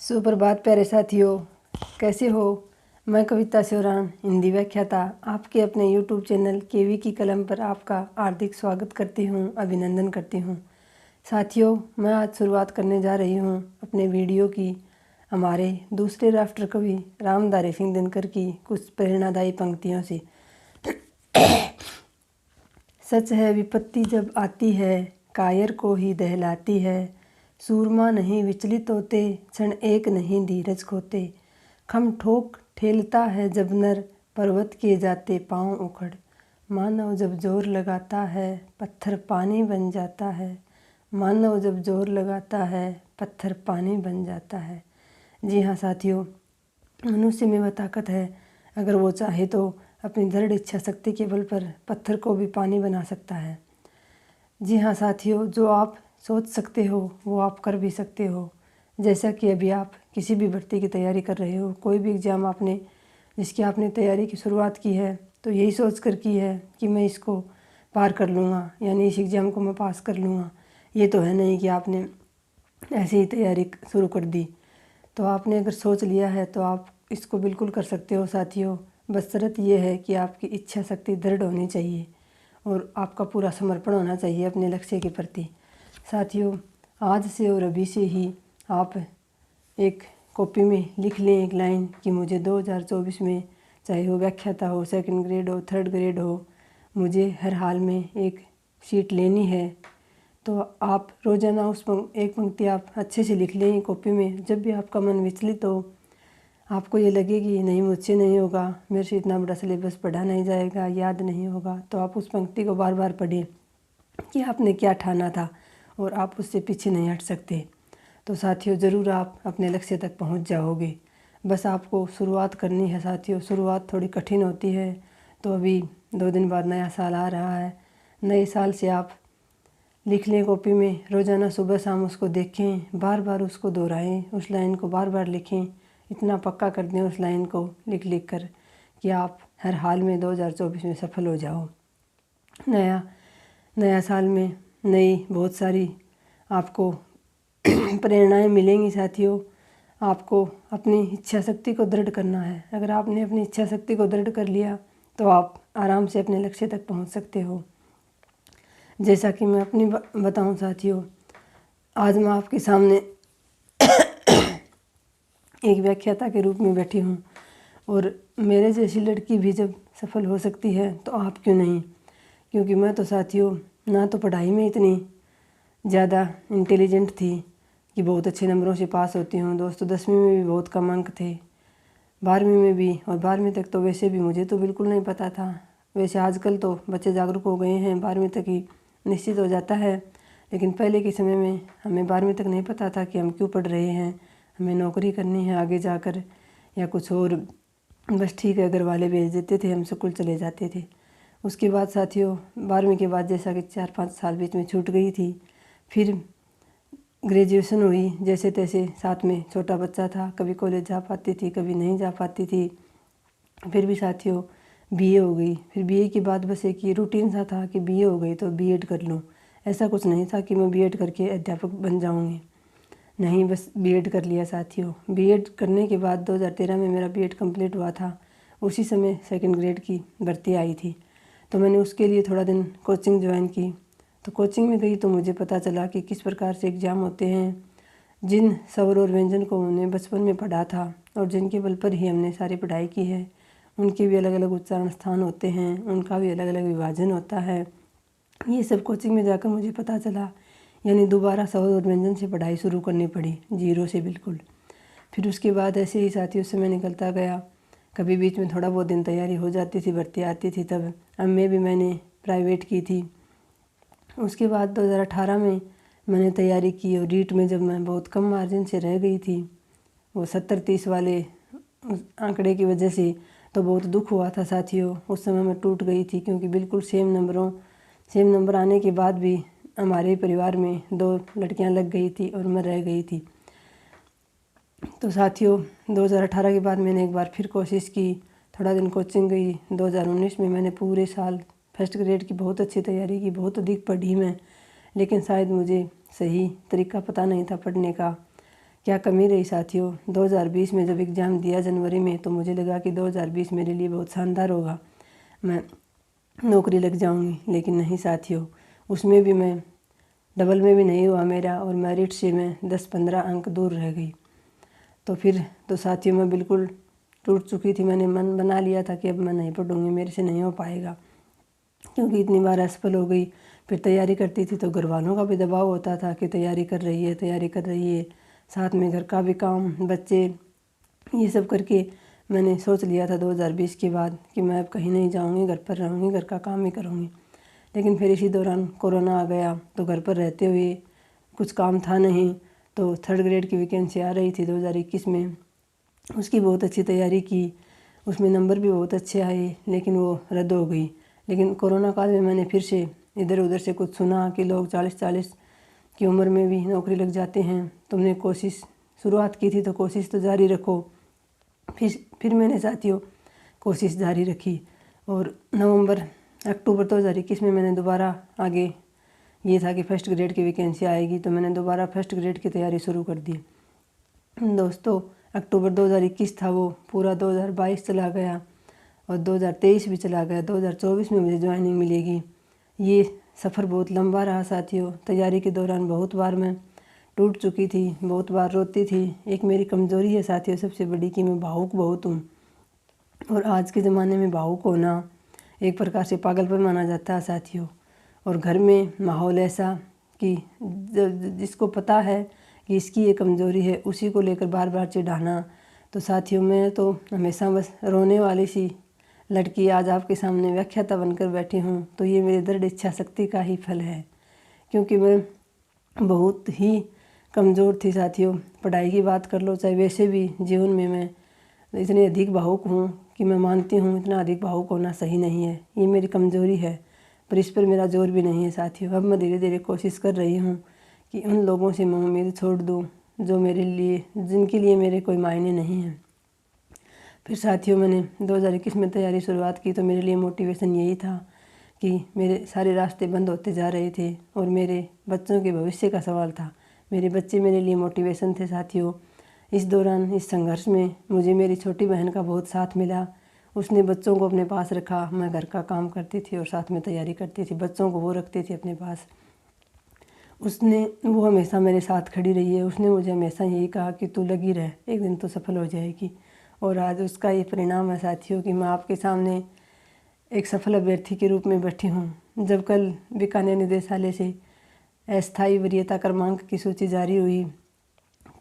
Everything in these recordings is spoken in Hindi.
सुप्रभात प्यारे साथियों, कैसे हो। मैं कविता सिवरान, हिंदी व्याख्याता, आपके अपने YouTube चैनल केवी की कलम पर आपका हार्दिक स्वागत करती हूँ, अभिनंदन करती हूँ। साथियों, मैं आज शुरुआत करने जा रही हूँ अपने वीडियो की हमारे दूसरे राष्ट्र कवि रामधारी सिंह दिनकर की कुछ प्रेरणादायी पंक्तियों से। सच है विपत्ति जब आती है, कायर को ही दहलाती है। सूरमा नहीं विचलित होते, क्षण एक नहीं धीरज खोते। खम ठोक ठेलता है जब नर, पर्वत किए जाते पाँव उखड़। मानव जब जोर लगाता है, पत्थर पानी बन जाता है। मानव जब जोर लगाता है, पत्थर पानी बन जाता है। जी हाँ साथियों, मनुष्य में वह ताकत है, अगर वो चाहे तो अपनी दृढ़ इच्छा शक्ति के बल पर पत्थर को भी पानी बना सकता है। जी हाँ साथियों, जो आप सोच सकते हो वो आप कर भी सकते हो। जैसा कि अभी आप किसी भी भर्ती की तैयारी कर रहे हो, कोई भी एग्ज़ाम जिसकी आपने तैयारी की शुरुआत की है, तो यही सोच कर की है कि मैं इसको पार कर लूँगा, यानी इस एग्ज़ाम को मैं पास कर लूँगा। ये तो है नहीं कि आपने ऐसे ही तैयारी शुरू कर दी। तो आपने अगर सोच लिया है तो आप इसको बिल्कुल कर सकते हो साथियों। बस शर्त ये है कि आपकी इच्छा शक्ति दृढ़ होनी चाहिए और आपका पूरा समर्पण होना चाहिए अपने लक्ष्य के प्रति। साथियों, आज से और अभी से ही आप एक कॉपी में लिख लें एक लाइन कि मुझे 2024 में, चाहे वो व्याख्याता हो, सेकंड ग्रेड हो, थर्ड ग्रेड हो, मुझे हर हाल में एक सीट लेनी है। तो आप रोज़ाना एक पंक्ति आप अच्छे से लिख लें कॉपी में। जब भी आपका मन विचलित हो, आपको ये लगे कि नहीं मुझसे नहीं होगा, मेरे से इतना बड़ा सिलेबस पढ़ा नहीं जाएगा, याद नहीं होगा, तो आप उस पंक्ति को बार बार पढ़ें कि आपने क्या ठाना था और आप उससे पीछे नहीं हट सकते। तो साथियों, ज़रूर आप अपने लक्ष्य तक पहुंच जाओगे। बस आपको शुरुआत करनी है साथियों। शुरुआत थोड़ी कठिन होती है। तो अभी 2 दिन बाद नया साल आ रहा है। नए साल से आप लिख लें कॉपी में, रोज़ाना सुबह शाम उसको देखें, बार बार उसको दोहराएं, उस लाइन को बार बार लिखें। इतना पक्का कर दें उस लाइन को लिख लिख कर कि आप हर हाल में 2024 में सफल हो जाओ। नया साल में नई बहुत सारी आपको प्रेरणाएं मिलेंगी साथियों। आपको अपनी इच्छा शक्ति को दृढ़ करना है। अगर आपने अपनी इच्छा शक्ति को दृढ़ कर लिया तो आप आराम से अपने लक्ष्य तक पहुंच सकते हो। जैसा कि मैं अपनी बताऊं साथियों, आज मैं आपके सामने एक व्याख्याता के रूप में बैठी हूँ और मेरे जैसी लड़की भी जब सफल हो सकती है तो आप क्यों नहीं। क्योंकि मैं तो साथियों ना तो पढ़ाई में इतनी ज़्यादा इंटेलिजेंट थी कि बहुत अच्छे नंबरों से पास होती हूँ। दोस्तों 10वीं में भी बहुत कम अंक थे, 12वीं में भी, और 12वीं तक तो वैसे भी मुझे तो बिल्कुल नहीं पता था। वैसे आजकल तो बच्चे जागरूक हो गए हैं, 12वीं तक ही निश्चित हो जाता है, लेकिन पहले के समय में हमें 12वीं तक नहीं पता था कि हम क्यों पढ़ रहे हैं, हमें नौकरी करनी है आगे जाकर या कुछ और। बस ठीक है, घर वाले भेज देते थे, हम स्कूल चले जाते थे। उसके बाद साथियों 12वीं के बाद जैसा कि 4-5 साल बीच में छूट गई थी, फिर ग्रेजुएशन हुई। जैसे तैसे साथ में छोटा बच्चा था, कभी कॉलेज जा पाती थी, कभी नहीं जा पाती थी। फिर भी साथियों बीए हो गई। फिर बीए के बाद बस एक ये रूटीन सा था कि बीए हो गई तो बीएड कर लूँ। ऐसा कुछ नहीं था कि मैं बीएड करके अध्यापक बन जाऊँगी, नहीं, बस बीएड कर लिया साथियों। बीएड करने के बाद 2013 में मेरा बीएड कंप्लीट हुआ था। उसी समय सेकंड ग्रेड की भर्ती आई थी, तो मैंने उसके लिए थोड़ा दिन कोचिंग ज्वाइन की। तो कोचिंग में गई तो मुझे पता चला कि किस प्रकार से एग्ज़ाम होते हैं। जिन स्वर और व्यंजन को हमने बचपन में पढ़ा था और जिनके बल पर ही हमने सारी पढ़ाई की है, उनके भी अलग अलग उच्चारण स्थान होते हैं, उनका भी अलग अलग विभाजन होता है। ये सब कोचिंग में जाकर मुझे पता चला, यानी दोबारा स्वर और व्यंजन से पढ़ाई शुरू करनी पड़ी, जीरो से बिल्कुल। फिर उसके बाद ऐसे ही साथियों समय निकलता गया। कभी बीच में थोड़ा बहुत दिन तैयारी हो जाती थी, भर्ती आती थी तब। एमए भी मैंने प्राइवेट की थी। उसके बाद 2018 में मैंने तैयारी की और रीट में जब मैं बहुत कम मार्जिन से रह गई थी, वो 70-30 वाले आंकड़े की वजह से, तो बहुत दुख हुआ था साथियों। उस समय मैं टूट गई थी, क्योंकि बिल्कुल सेम नंबर आने के बाद भी हमारे परिवार में 2 लड़कियां लग गई थी और मैं रह गई थी। तो साथियों 2018 के बाद मैंने एक बार फिर कोशिश की, थोड़ा दिन कोचिंग गई। 2019 में मैंने पूरे साल फर्स्ट ग्रेड की बहुत अच्छी तैयारी की, बहुत अधिक पढ़ी मैं, लेकिन शायद मुझे सही तरीका पता नहीं था पढ़ने का, क्या कमी रही साथियों। 2020 में जब एग्ज़ाम दिया जनवरी में, तो मुझे लगा कि 2020 मेरे लिए बहुत शानदार होगा, मैं नौकरी लग जाऊंगी। लेकिन नहीं साथियों, उसमें भी मैं डबल में भी नहीं हुआ मेरा, और मेरिट से मैं 10-15 अंक दूर रह गई। तो फिर तो साथियों मैं बिल्कुल टूट चुकी थी। मैंने मन बना लिया था कि अब मैं नहीं पढ़ूंगी, मेरे से नहीं हो पाएगा, क्योंकि इतनी बार असफल हो गई। फिर तैयारी करती थी तो घर वालों का भी दबाव होता था कि तैयारी कर रही है, तैयारी कर रही है, साथ में घर का भी काम, बच्चे, ये सब करके मैंने सोच लिया था 2020 के बाद कि मैं अब कहीं नहीं जाऊंगी, घर पर रहूंगी, घर का काम ही करूंगी। लेकिन फिर इसी दौरान कोरोना आ गया, तो घर पर रहते हुए कुछ काम था नहीं, तो 3rd ग्रेड की वैकेंसी आ रही थी 2021 में। उसकी बहुत अच्छी तैयारी की, उसमें नंबर भी बहुत अच्छे आए, लेकिन वो रद्द हो गई। लेकिन कोरोना काल में मैंने फिर से इधर उधर से कुछ सुना कि लोग 40-40 की उम्र में भी नौकरी लग जाते हैं। तुमने कोशिश शुरुआत की थी तो कोशिश तो जारी रखो। फिर मैंने साथियों कोशिश जारी रखी, और अक्टूबर 2021 में मैंने दोबारा आगे, ये था कि 1st ग्रेड की वैकेंसी आएगी, तो मैंने दोबारा 1st ग्रेड की तैयारी शुरू कर दी। दोस्तों, अक्टूबर 2021 था, वो पूरा 2022 चला गया, और 2023 भी चला गया। 2024 में मुझे ज्वाइनिंग मिलेगी। ये सफ़र बहुत लंबा रहा साथियों। तैयारी के दौरान बहुत बार मैं टूट चुकी थी, बहुत बार रोती थी। एक मेरी कमज़ोरी है साथियों सबसे बड़ी, कि मैं भावुक बहुत हूँ, और आज के ज़माने में भावुक होना एक प्रकार से पागलपन माना जाता है साथियों। और घर में माहौल ऐसा कि जिसको पता है कि इसकी ये कमज़ोरी है, उसी को लेकर बार बार चिढ़ाना। तो साथियों मैं तो हमेशा बस रोने वाली सी लड़की आज आपके सामने व्याख्याता बनकर बैठी हूँ। तो ये मेरी दृढ़ इच्छा शक्ति का ही फल है, क्योंकि मैं बहुत ही कमज़ोर थी साथियों। पढ़ाई की बात कर लो, चाहे वैसे भी जीवन में मैं इतनी अधिक भावुक हूँ कि मैं मानती हूँ इतना अधिक भावुक होना सही नहीं है, ये मेरी कमज़ोरी है, पर इस पर मेरा जोर भी नहीं है साथियों। अब मैं धीरे धीरे कोशिश कर रही हूँ कि उन लोगों से मैं उम्मीद छोड़ दूँ जो मेरे लिए, जिनके लिए मेरे कोई मायने नहीं हैं। फिर साथियों मैंने 2021 में तैयारी शुरुआत की, तो मेरे लिए मोटिवेशन यही था कि मेरे सारे रास्ते बंद होते जा रहे थे, और मेरे बच्चों के भविष्य का सवाल था। मेरे बच्चे मेरे लिए मोटिवेशन थे साथियों। इस दौरान, इस संघर्ष में मुझे मेरी छोटी बहन का बहुत साथ मिला। उसने बच्चों को अपने पास रखा। मैं घर का काम करती थी और साथ में तैयारी करती थी, बच्चों को वो रखती थी अपने पास। वो हमेशा मेरे साथ खड़ी रही है। उसने मुझे हमेशा यही कहा कि तू लगी रह, एक दिन तो सफल हो जाएगी। और आज उसका ये परिणाम है साथियों कि मैं आपके सामने एक सफल अभ्यर्थी के रूप में बैठी हूँ। जब कल बीकानेर निदेशालय से अस्थायी वरीयता क्रमांक की सूची जारी हुई,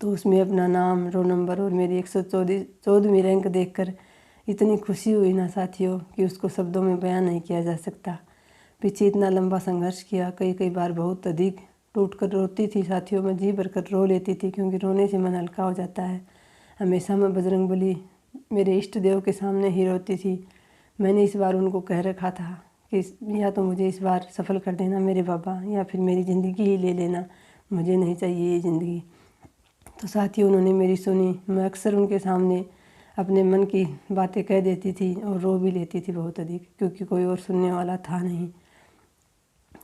तो उसमें अपना नाम, रोल नंबर और मेरी 114वीं रैंक देखकर इतनी खुशी हुई ना साथियों कि उसको शब्दों में बयान नहीं किया जा सकता। पीछे इतना लंबा संघर्ष किया, कई बार बहुत अधिक टूट कर रोती थी साथियों। मैं जी भर कर रो लेती थी, क्योंकि रोने से मन हल्का हो जाता है। हमेशा मैं बजरंगबली, मेरे इष्ट देव के सामने ही रोती थी। मैंने इस बार उनको कह रखा था कि या तो मुझे इस बार सफल कर देना मेरे बाबा, या फिर मेरी ज़िंदगी ही ले लेना, मुझे नहीं चाहिए ये ज़िंदगी। तो साथियों उन्होंने मेरी सुनी। मैं अक्सर उनके सामने अपने मन की बातें कह देती थी और रो भी लेती थी बहुत अधिक, क्योंकि कोई और सुनने वाला था नहीं।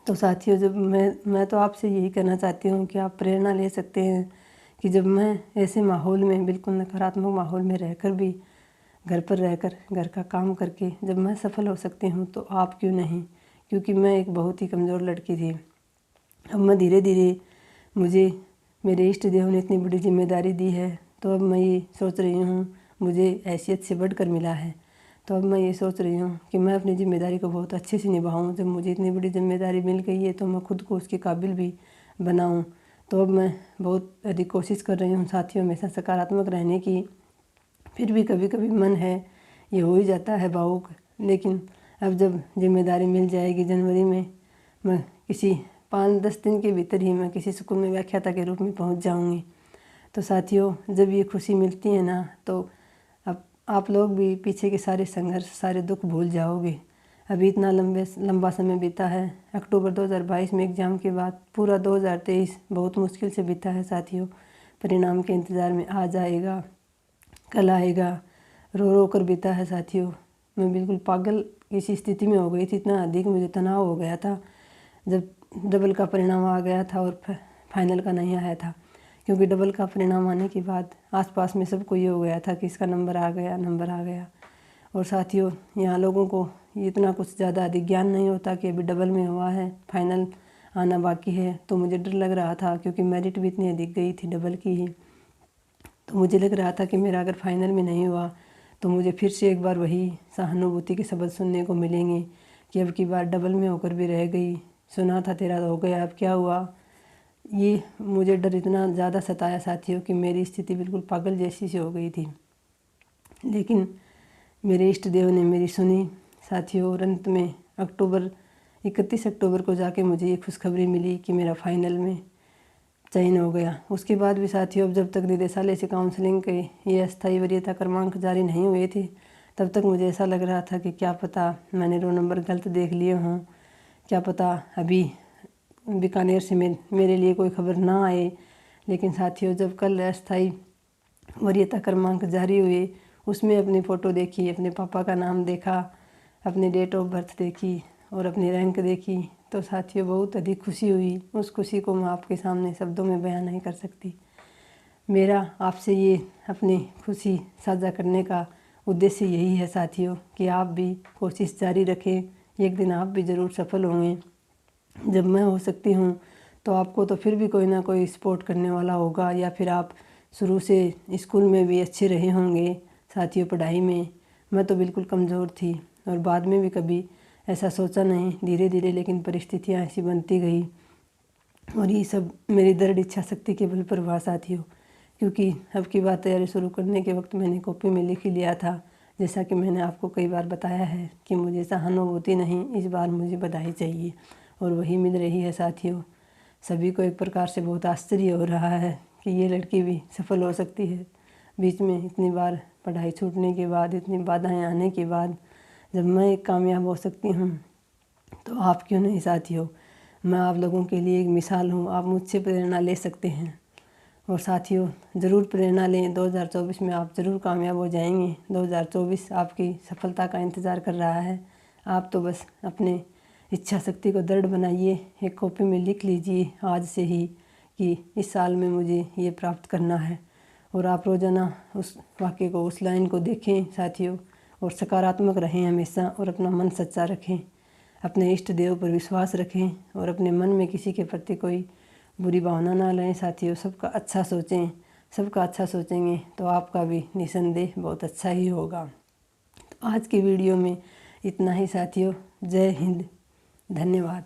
तो साथियों, जब मैं तो आपसे यही कहना चाहती हूँ कि आप प्रेरणा ले सकते हैं कि जब मैं ऐसे माहौल में, बिल्कुल नकारात्मक माहौल में रहकर भी, घर पर रहकर घर का काम करके जब मैं सफल हो सकती हूँ, तो आप क्यों नहीं। क्योंकि मैं एक बहुत ही कमज़ोर लड़की थी। अब मैं धीरे धीरे, मुझे मेरे इष्ट देव ने इतनी बड़ी जिम्मेदारी दी है, तो अब मैं ये सोच रही हूँ, मुझे हैसियत से बढ़कर मिला है, तो अब मैं ये सोच रही हूँ कि मैं अपनी ज़िम्मेदारी को बहुत अच्छे से निभाऊँ। जब मुझे इतनी बड़ी जिम्मेदारी मिल गई है, तो मैं खुद को उसके काबिल भी बनाऊँ। तो अब मैं बहुत अधिक कोशिश कर रही हूँ साथियों, हमेशा सकारात्मक रहने की। फिर भी कभी कभी मन है, ये हो ही जाता है भावुक। लेकिन अब जब जिम्मेदारी मिल जाएगी जनवरी में, मैं किसी 5-10 दिन के भीतर ही मैं किसी स्कूल में व्याख्याता के रूप में पहुंच जाऊंगी। तो साथियों, जब ये खुशी मिलती है ना, तो अब आप लोग भी पीछे के सारे संघर्ष, सारे दुख भूल जाओगे। अभी इतना लंबा समय बीता है। अक्टूबर 2022 में एग्ज़ाम के बाद पूरा 2023 बहुत मुश्किल से बीता है साथियों। परिणाम के इंतज़ार में आज आएगा, कल आएगा, रो रो कर बीता है साथियों। मैं बिल्कुल पागल किसी स्थिति में हो गई थी, इतना अधिक मुझे तनाव हो गया था जब डबल का परिणाम आ गया था और फाइनल का नहीं आया था। क्योंकि डबल का परिणाम आने के बाद आसपास में सबको ये हो गया था कि इसका नंबर आ गया। और साथियों, यहाँ लोगों को इतना कुछ ज़्यादा अधिक ज्ञान नहीं होता कि अभी डबल में हुआ है, फाइनल आना बाकी है। तो मुझे डर लग रहा था, क्योंकि मेरिट भी इतनी अधिक गई थी डबल की ही। तो मुझे लग रहा था कि मेरा अगर फाइनल में नहीं हुआ तो मुझे फिर से एक बार वही सहानुभूति के शब्द सुनने को मिलेंगे कि अब की बार डबल में होकर भी रह गई, सुना था तेरा हो गया, अब क्या हुआ। ये मुझे डर इतना ज़्यादा सताया साथियों कि मेरी स्थिति बिल्कुल पागल जैसी सी हो गई थी। लेकिन मेरे इष्ट देव ने मेरी सुनी साथियों, और अंत में 31 अक्टूबर को जाके मुझे ये खुशखबरी मिली कि मेरा फाइनल में चयन हो गया। उसके बाद भी साथियों, अब जब तक निदेशालय से काउंसलिंग के ये अस्थायी वरीयता क्रमांक जारी नहीं हुए थे, तब तक मुझे ऐसा लग रहा था कि क्या पता मैंने रोल नंबर गलत देख लिए हों, क्या पता अभी बीकानेर से मेरे लिए कोई खबर ना आए। लेकिन साथियों, जब कल अस्थायी वरीयता क्रमांक जारी हुए, उसमें अपनी फ़ोटो देखी, अपने पापा का नाम देखा, अपनी डेट ऑफ बर्थ देखी और अपनी रैंक देखी, तो साथियों बहुत अधिक खुशी हुई। उस खुशी को मैं आपके सामने शब्दों में बयान नहीं कर सकती। मेरा आपसे ये अपनी खुशी साझा करने का उद्देश्य यही है साथियों कि आप भी कोशिश जारी रखें, एक दिन आप भी ज़रूर सफल होंगे। जब मैं हो सकती हूँ तो आपको तो फिर भी कोई ना कोई सपोर्ट करने वाला होगा, या फिर आप शुरू से स्कूल में भी अच्छे रहे होंगे साथियों पढ़ाई में। मैं तो बिल्कुल कमज़ोर थी और बाद में भी कभी ऐसा सोचा नहीं, धीरे धीरे लेकिन परिस्थितियाँ ऐसी बनती गई और ये सब मेरी दृढ़ इच्छा शक्ति के बल पर हुआ साथियों। क्योंकि अब की बात तैयारी शुरू करने के वक्त मैंने कॉपी में लिख ही लिया था, जैसा कि मैंने आपको कई बार बताया है कि मुझे सहानुभूति नहीं, इस बार मुझे बधाई चाहिए, और वही मिल रही है साथियों। सभी को एक प्रकार से बहुत आश्चर्य हो रहा है कि ये लड़की भी सफल हो सकती है। बीच में इतनी बार पढ़ाई छूटने के बाद, इतनी बाधाएं आने के बाद, जब मैं एक कामयाब हो सकती हूँ तो आप क्यों नहीं साथियों। मैं आप लोगों के लिए एक मिसाल हूँ, आप मुझसे प्रेरणा ले सकते हैं। और साथियों, ज़रूर प्रेरणा लें, 2024 में आप ज़रूर कामयाब हो जाएंगे। 2024 आपकी सफलता का इंतज़ार कर रहा है। आप तो बस अपने इच्छा शक्ति को दृढ़ बनाइए, एक कॉपी में लिख लीजिए आज से ही कि इस साल में मुझे ये प्राप्त करना है। और आप रोज़ाना उस वाक्य को, उस लाइन को देखें साथियों, और सकारात्मक रहें हमेशा, और अपना मन सच्चा रखें, अपने इष्ट देव पर विश्वास रखें, और अपने मन में किसी के प्रति कोई बुरी भावना ना लें साथियों। सबका अच्छा सोचें, सबका अच्छा सोचेंगे तो आपका भी निसंदेह बहुत अच्छा ही होगा। तो आज की वीडियो में इतना ही साथियों। जय हिंद, धन्यवाद।